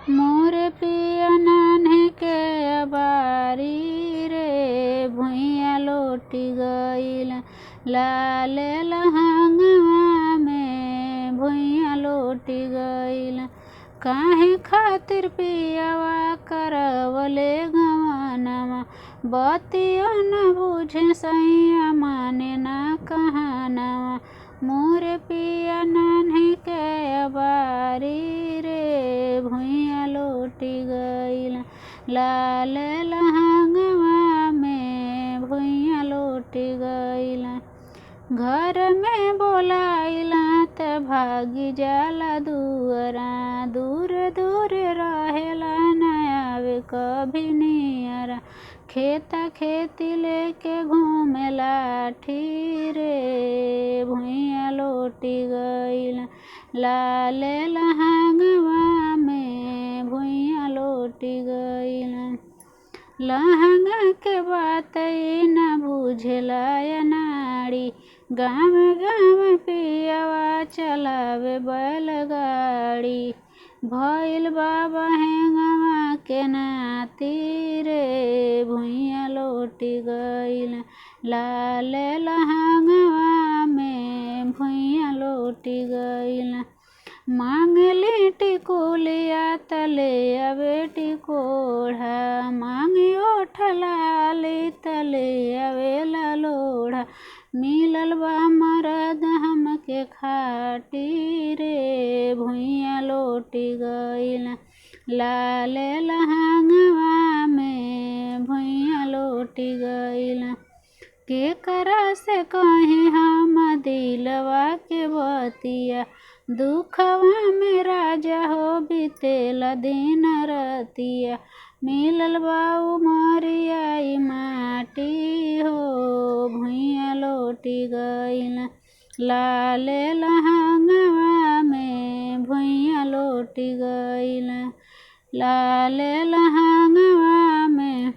मोर पिया नान्हे के अबारी रे भुइया लोटी गईल लाल लहंगवा में भुइया लोटी गईल। काहे खातिर पियावा करवले गवानवा बतिया न बुझे सैया माने ना कहानवा। मोर पिया नान्हे के अबारी रे भुइया लोटी गईल लाल लहंगवा में भुइया लोटी गईल। घर में बोलाइला त भागी जाला दुअरा दूर दूर रहेला न आवे कभी नियरा। खेता खेती लेके घूमेला लाठी रे भुइया लोटी गईल लाल लहंगवा में भुइया लोटी गईल। लहंगा के बात न बुझेला नाड़ी गाँव गाँव पियावा चलावे बैलगाड़ी। भइल बाबा हेंगवा के नाती रे भुइया लोटी गईल लाल लहंगवा में भुइया लोटी गईल। मांगली टिकुलिया तले अबे टिकोढ़ा मांगी ओठ लाली तले अवेला लोढ़ा। मिलल बा मरद हमके खाटी रे भुइया लोटी गईल लाल लहंगवा में भुइया लोटी गईल। केकरा से कहीं हम दिलवा के बतिया दुखवा में राजा हो बीतेला दिन रतिया। मिलल बा उमरिया माटी हो भुइया लोटी गईल लाल लहंगवा में भुइया लोटी गईल लाल लहंगवा में।